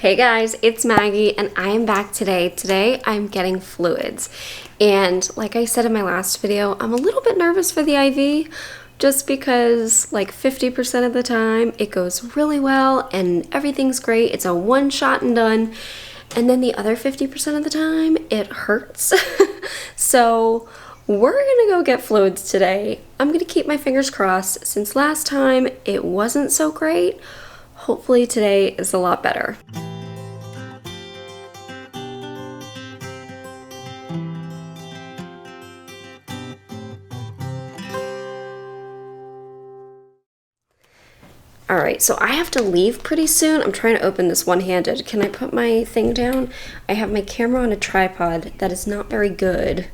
Hey guys, it's Maggie and I am back today. Today I'm getting fluids. And like I said in my last video, I'm a little bit nervous for the IV just because like 50% of the time it goes really well and everything's great. It's a one shot and done. And then the other 50% of the time it hurts. So we're gonna go get fluids today. I'm gonna keep my fingers crossed since last time it wasn't so great. Hopefully today is a lot better. Alright, so I have to leave pretty soon. I'm trying to open this one-handed. Can I put my thing down? I have my camera on a tripod. That is not very good.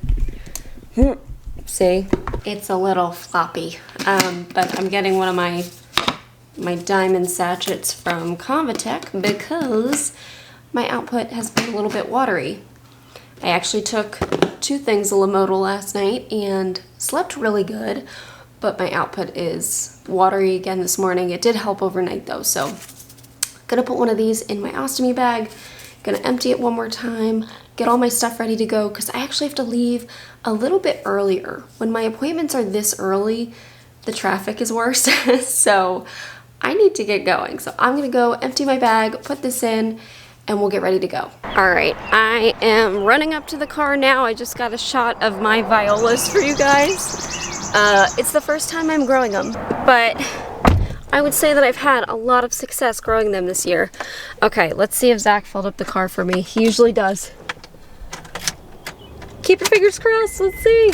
See? It's a little floppy. But I'm getting one of my diamond sachets from Convatec because my output has been a little bit watery. I actually took 2 things of Lamodal last night and slept really good. But my output is watery again this morning. It did help overnight though, so I'm gonna put one of these in my ostomy bag, gonna empty it one more time, get all my stuff ready to go, because I actually have to leave a little bit earlier. When my appointments are this early, the traffic is worse, so I need to get going. So I'm gonna go empty my bag, put this in, and we'll get ready to go. All right, I am running up to the car now. I just got a shot of my violas for you guys. It's the first time I'm growing them, but I would say that I've had a lot of success growing them this year. Okay, let's see if Zach filled up the car for me. He usually does. Keep your fingers crossed, let's see.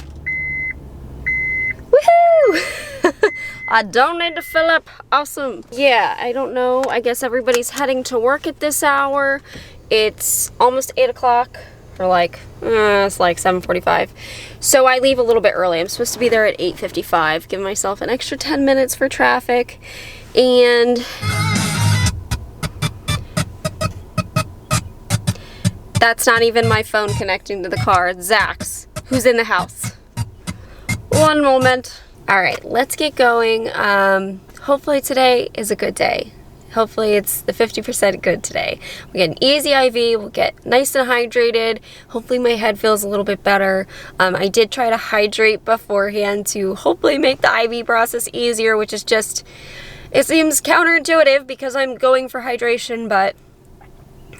Woohoo! I don't need to fill up, awesome. Yeah, I don't know, I guess everybody's heading to work at this hour. It's almost 8 o'clock. Or like, it's like 7:45. So I leave a little bit early. I'm supposed to be there at 8:55. Give myself an extra 10 minutes for traffic. And that's not even my phone connecting to the car. It's Zach's, who's in the house. One moment. All right, let's get going. Hopefully today is a good day. Hopefully it's the 50% good today. We get an easy IV, we'll get nice and hydrated. Hopefully my head feels a little bit better. I did try to hydrate beforehand to hopefully make the IV process easier, which is just, it seems counterintuitive because I'm going for hydration, but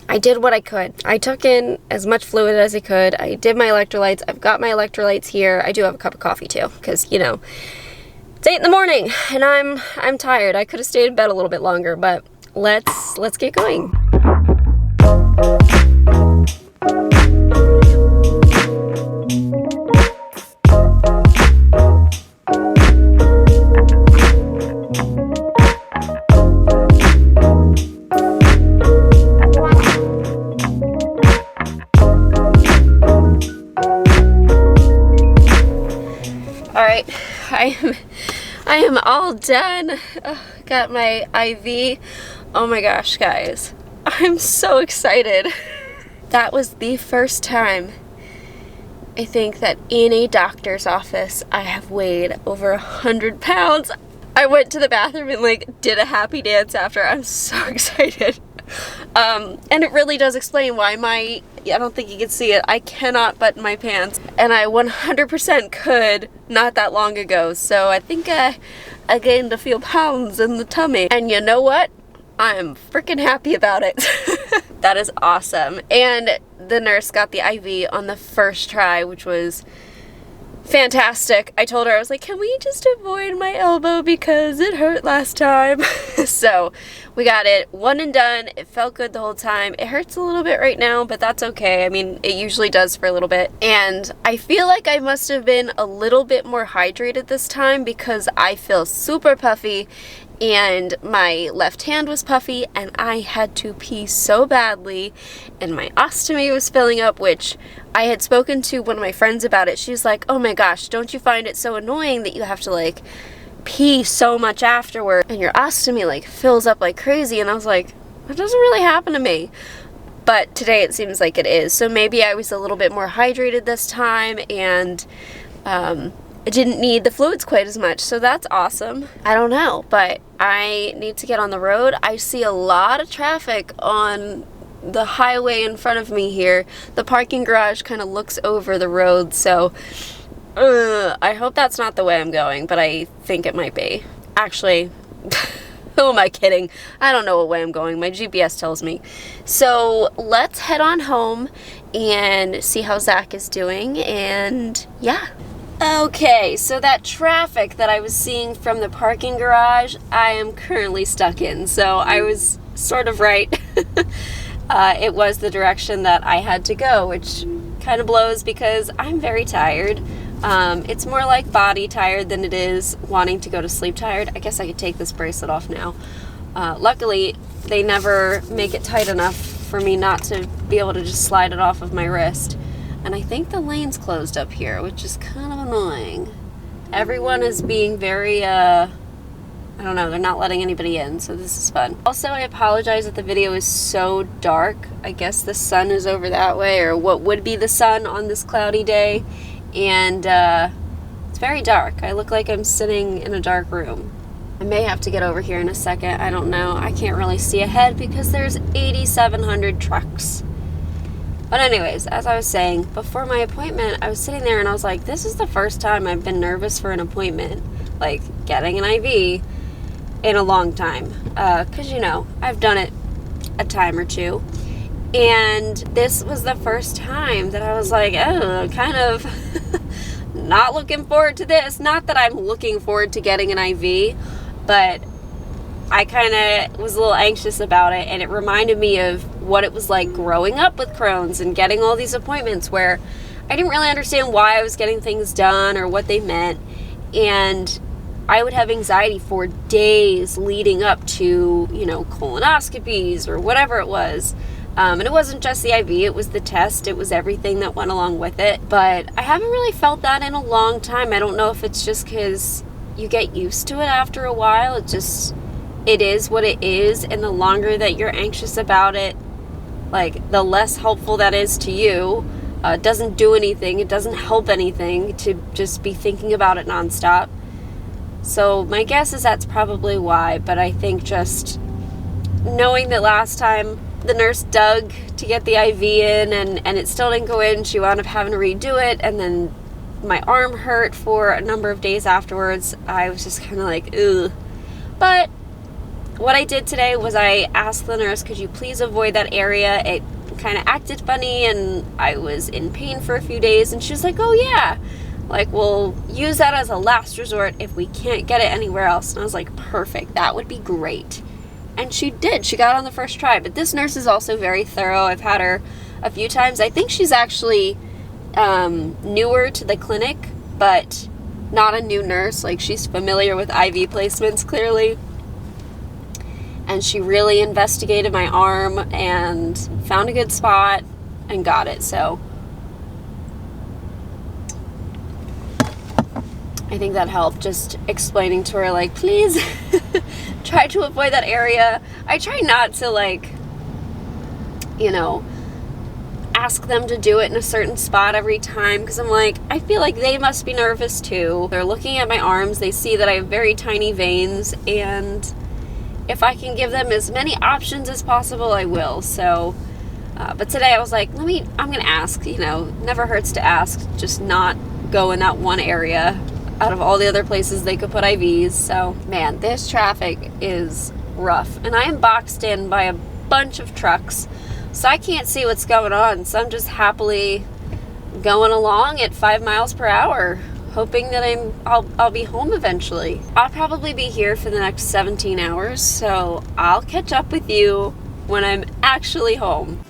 I did what I could. I took in as much fluid as I could. I did my electrolytes. I've got my electrolytes here. I do have a cup of coffee too, because, you know, it's 8 in the morning and I'm tired. I could have stayed in bed a little bit longer, but let's get going. All right, I am all done. Got my IV. Oh my gosh, guys, I'm so excited. That was the first time I think that in a doctor's office I have weighed over 100 pounds. I went to the bathroom and like did a happy dance after. I'm so excited. And it really does explain why I don't think you can see it, I cannot button my pants, and I 100% could not that long ago. So I think I gained a few pounds in the tummy, and you know what? I'm freaking happy about it. That is awesome. And the nurse got the IV on the first try, which was fantastic. I told her, I was like, can we just avoid my elbow because it hurt last time? So we got it one and done. It felt good the whole time. It hurts a little bit right now, but that's okay. I mean, it usually does for a little bit. And I feel like I must have been a little bit more hydrated this time because I feel super puffy and my left hand was puffy and I had to pee so badly and my ostomy was filling up, which I had spoken to one of my friends about it. She's like, oh my gosh, don't you find it so annoying that you have to like pee so much afterward and your ostomy like fills up like crazy? And I was like, that doesn't really happen to me. But today it seems like it is. So maybe I was a little bit more hydrated this time and I didn't need the fluids quite as much, so that's awesome. I don't know, but I need to get on the road. I see a lot of traffic on the highway in front of me here. The parking garage kind of looks over the road, so I hope that's not the way I'm going, but I think it might be. Actually, who am I kidding? I don't know what way I'm going. My GPS tells me. So let's head on home and see how Zach is doing, and yeah. Okay, so that traffic that I was seeing from the parking garage, I am currently stuck in. So I was sort of right. It was the direction that I had to go, which kind of blows because I'm very tired. It's more like body tired than it is wanting to go to sleep tired. I guess I could take this bracelet off now. Luckily, they never make it tight enough for me not to be able to just slide it off of my wrist. And I think the lane's closed up here, which is kind of annoying. Everyone is being very, I don't know, they're not letting anybody in, so this is fun. Also, I apologize that the video is so dark. I guess the sun is over that way, or what would be the sun on this cloudy day. And it's very dark. I look like I'm sitting in a dark room. I may have to get over here in a second. I don't know. I can't really see ahead because there's 8,700 trucks. But anyways, as I was saying, before my appointment, I was sitting there and I was like, this is the first time I've been nervous for an appointment, like getting an IV, in a long time. Because, you know, I've done it a time or two. And this was the first time that I was like, oh, kind of not looking forward to this. Not that I'm looking forward to getting an IV, but I kind of was a little anxious about it, and it reminded me of what it was like growing up with Crohn's and getting all these appointments where I didn't really understand why I was getting things done or what they meant, and I would have anxiety for days leading up to, you know, colonoscopies or whatever it was. And it wasn't just the IV, it was the test, it was everything that went along with it. But I haven't really felt that in a long time. I don't know if it's just because you get used to it after a while. It is what it is, and the longer that you're anxious about it, like, the less helpful that is to you. It doesn't do anything, it doesn't help anything to just be thinking about it nonstop. So my guess is that's probably why, but I think just knowing that last time the nurse dug to get the IV in and it still didn't go in, she wound up having to redo it, and then my arm hurt for a number of days afterwards. I was just kind of like, ugh. But what I did today was I asked the nurse, could you please avoid that area? It kind of acted funny and I was in pain for a few days, and she was like, oh yeah, like, we'll use that as a last resort if we can't get it anywhere else. And I was like, perfect, that would be great. And she did. She got on the first try. But this nurse is also very thorough. I've had her a few times. I think she's actually newer to the clinic, but not a new nurse. Like, she's familiar with IV placements, clearly. And she really investigated my arm and found a good spot and got it. So I think that helped, just explaining to her, like, please try to avoid that area. I try not to, like, you know, ask them to do it in a certain spot every time, because I'm like, I feel like they must be nervous too. They're looking at my arms, they see that I have very tiny veins, and if I can give them as many options as possible, I will. So, but today I was like, I'm gonna ask, you know, never hurts to ask, just not go in that one area out of all the other places they could put IVs. So, man, this traffic is rough. And I am boxed in by a bunch of trucks, so I can't see what's going on. So I'm just happily going along at 5 miles per hour, hoping that I'll be home eventually. I'll probably be here for the next 17 hours, so I'll catch up with you when I'm actually home.